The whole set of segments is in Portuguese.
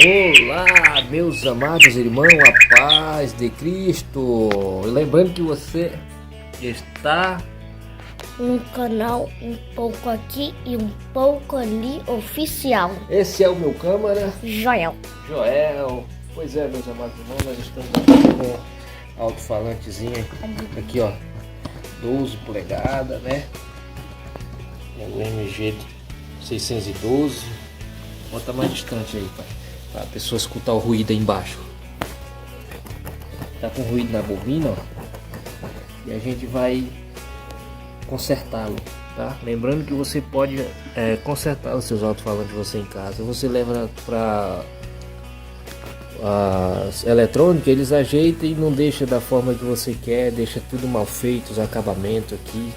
Olá, meus amados irmãos, a paz de Cristo. Lembrando que você está no canal Um Pouco Aqui e Um Pouco Ali Oficial. Esse é o meu câmera Joel. Pois é, meus amados irmãos, nós estamos aqui com alto-falantezinho aqui, ó, 12 polegadas, né? O MG 612. Bota mais distante aí, pai, para a pessoa escutar o ruído aí embaixo. Tá com ruído na bobina, ó, e a gente vai consertá-lo, tá? Lembrando que você pode consertar os seus alto-falantes de você em casa. Você leva para as eletrônicas, eles ajeitam e não deixa da forma que você quer, deixa tudo mal feito, os acabamentos aqui,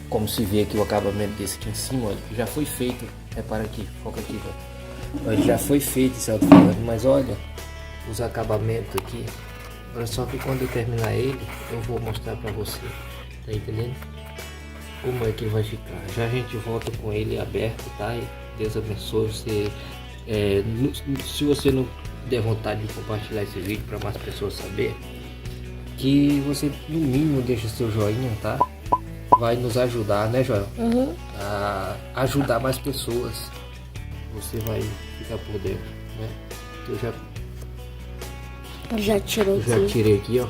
como se vê aqui o acabamento desse aqui em cima, olha, já foi feito. Repara aqui, foca aqui, ó. Já foi feito esse alto-falante, mas olha os acabamentos aqui. Olha só que quando eu terminar ele, eu vou mostrar pra você, tá entendendo? Como é que vai ficar. Já a gente volta com ele aberto, tá? E Deus abençoe você. Se você não der vontade de compartilhar esse vídeo para mais pessoas saber, que você no mínimo deixa seu joinha, tá? Vai nos ajudar, né, Joel? A ajudar mais pessoas. Você vai ficar por dentro, né? Eu já tirei aqui, ó.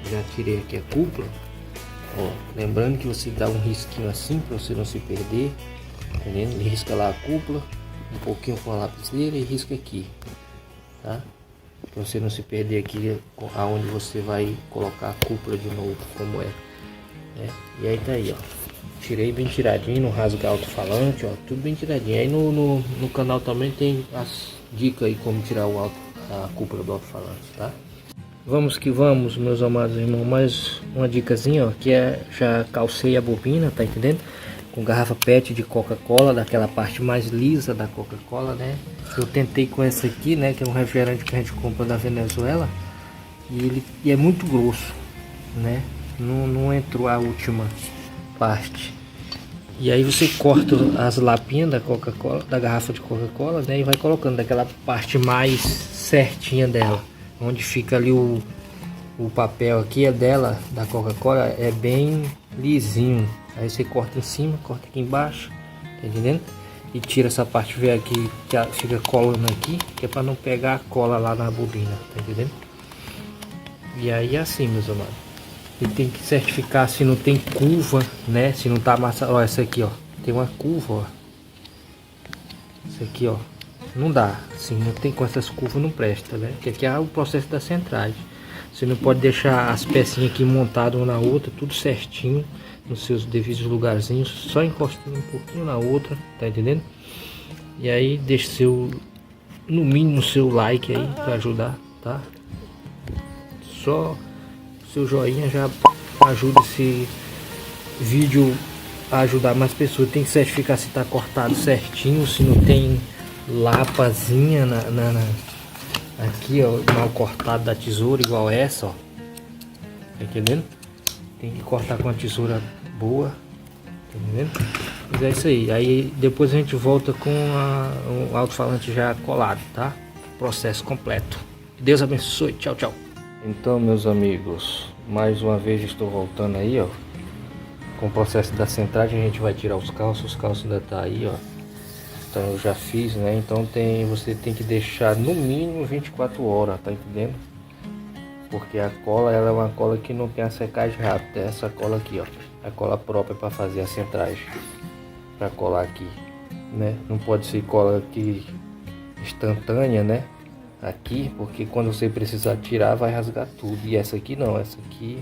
Já tirei aqui a cúpula. Ó, lembrando que você dá um risquinho assim para você não se perder, entendendo? Risca lá a cúpula, um pouquinho com a lapiseira e risca aqui, tá? Para você não se perder aqui aonde você vai colocar a cúpula de novo, como é. E aí tá aí, ó. Tirei bem tiradinho, não rasga alto-falante, ó, tudo bem tiradinho. Aí no canal também tem as dicas aí como tirar a cúpula do alto-falante, tá? Vamos que vamos, meus amados irmãos, mais uma dicasinha, ó, que já calcei a bobina, tá entendendo? Com garrafa PET de Coca-Cola, daquela parte mais lisa da Coca-Cola, né? Eu tentei com essa aqui, né, que é um refrigerante que a gente compra da Venezuela, e é muito grosso, né? Não entrou a última parte. E aí você corta as lapinhas da Coca-Cola, da garrafa de Coca-Cola, né, e vai colocando daquela parte mais certinha dela, onde fica ali o papel aqui é dela, da Coca-Cola, é bem lisinho. Aí você corta em cima, corta aqui embaixo, tá entendendo? E tira essa parte velha aqui que fica colando aqui, que é para não pegar a cola lá na bobina, tá entendendo? E aí é assim, meus amados. E tem que certificar se não tem curva, né? Se não tá amassado. Ó, essa aqui, ó, tem uma curva, ó. Isso aqui, ó, não dá. Assim, não tem, com essas curvas não presta, né? Porque aqui é o processo da centragem. Você não pode deixar as pecinhas aqui montadas uma na outra, tudo certinho, nos seus devidos lugarzinhos, só encostando um pouquinho na outra, tá entendendo? E aí deixa no mínimo seu like aí para ajudar, tá? Só seu joinha já ajuda esse vídeo a ajudar mais pessoas. Tem que certificar se tá cortado certinho, se não tem lapazinha aqui, ó, mal cortado da tesoura igual essa, ó. Tá entendendo? Tem que cortar com a tesoura boa, tá entendendo? Mas é isso aí. Aí depois a gente volta com o alto-falante já colado, tá? Processo completo. Deus abençoe. Tchau, tchau. Então, meus amigos, mais uma vez estou voltando aí, ó, com o processo da centragem. A gente vai tirar os calços ainda tá aí, ó. Então eu já fiz, né? Então você tem que deixar no mínimo 24 horas, tá entendendo? Porque a cola, ela é uma cola que não tem a secagem rápida. Essa cola aqui, ó, a cola própria para fazer a centragem, para colar aqui, né? Não pode ser cola aqui instantânea, né? Aqui, porque quando você precisar tirar vai rasgar tudo. E essa aqui não, essa aqui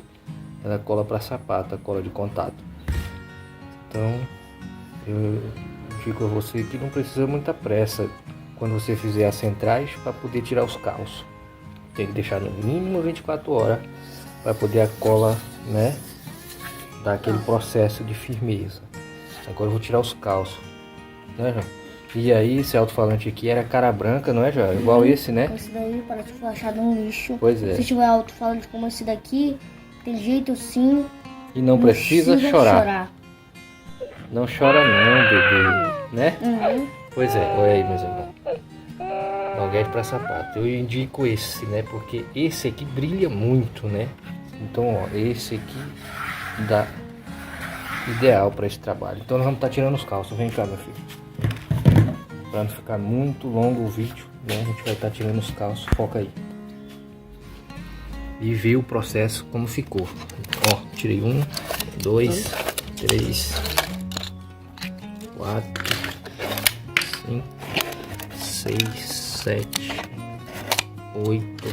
ela cola para sapato, a cola de contato. Então eu digo a você que não precisa muita pressa quando você fizer as centrais para poder tirar os calços. Tem que deixar no mínimo 24 horas para poder a cola, né, dar aquele processo de firmeza. Agora eu vou tirar os calços, né, João? E aí, esse alto-falante aqui era cara branca, não é, João? Igual esse, né? Esse daí parece que foi achado um lixo. Pois é. Se tiver alto-falante como esse daqui, tem jeito sim. E não precisa chorar. Não chora não, bebê, né? Pois é, olha aí, meus irmãos. Alguete para sapato. Eu indico esse, né? Porque esse aqui brilha muito, né? Então, ó, esse aqui dá ideal para esse trabalho. Então nós vamos estar tirando os calços. Vem cá, meu filho. Para não ficar muito longo o vídeo, né? A gente vai estar tirando os calços. Foca aí. E ver o processo como ficou. Ó, tirei 1, 2, 3, 4, 5, 6, 7, 8,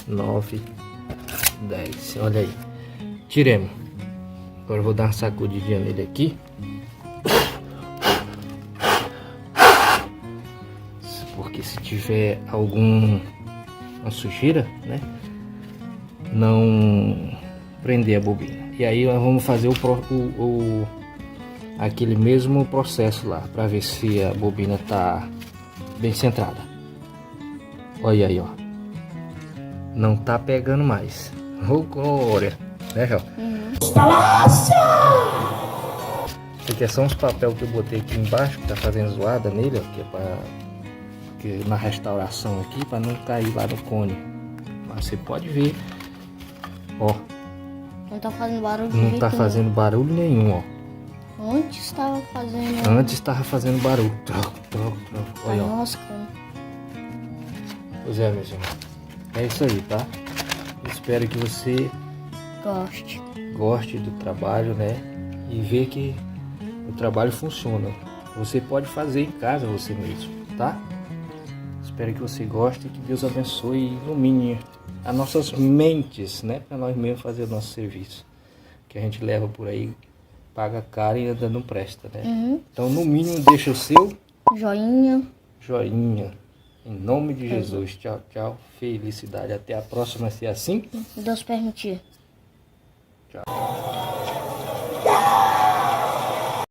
9, 10. Olha aí. Tiremos. Agora eu vou dar uma sacudidinha nele aqui. Porque se tiver alguma sujeira, né? Não prender a bobina. E aí nós vamos fazer aquele mesmo processo lá. Para ver se a bobina tá bem centrada. Olha aí, ó. Não tá pegando mais. Ô, glória. Né, João? Isso aqui é só uns papel que eu botei aqui embaixo, que tá fazendo zoada nele, ó, que é na restauração aqui, para não cair lá no cone. Mas você pode ver, ó. Não tá fazendo barulho Não tá fazendo barulho nenhum, ó. Antes estava fazendo. Antes estava fazendo barulho. Troco. Olha, ó. Nossa, Pois é, meus irmãos. É isso aí, tá? Espero que você goste do trabalho, né? E ver que o trabalho funciona. Você pode fazer em casa você mesmo, tá? Espero que você goste e que Deus abençoe e ilumine as nossas mentes, né? Para nós mesmos fazer o nosso serviço. Que a gente leva por aí, paga caro e ainda não presta, né? Então, no mínimo, deixa o seu joinha. Em nome de Jesus. Tchau, tchau. Felicidade. Até a próxima, se assim Deus permitir. Tchau.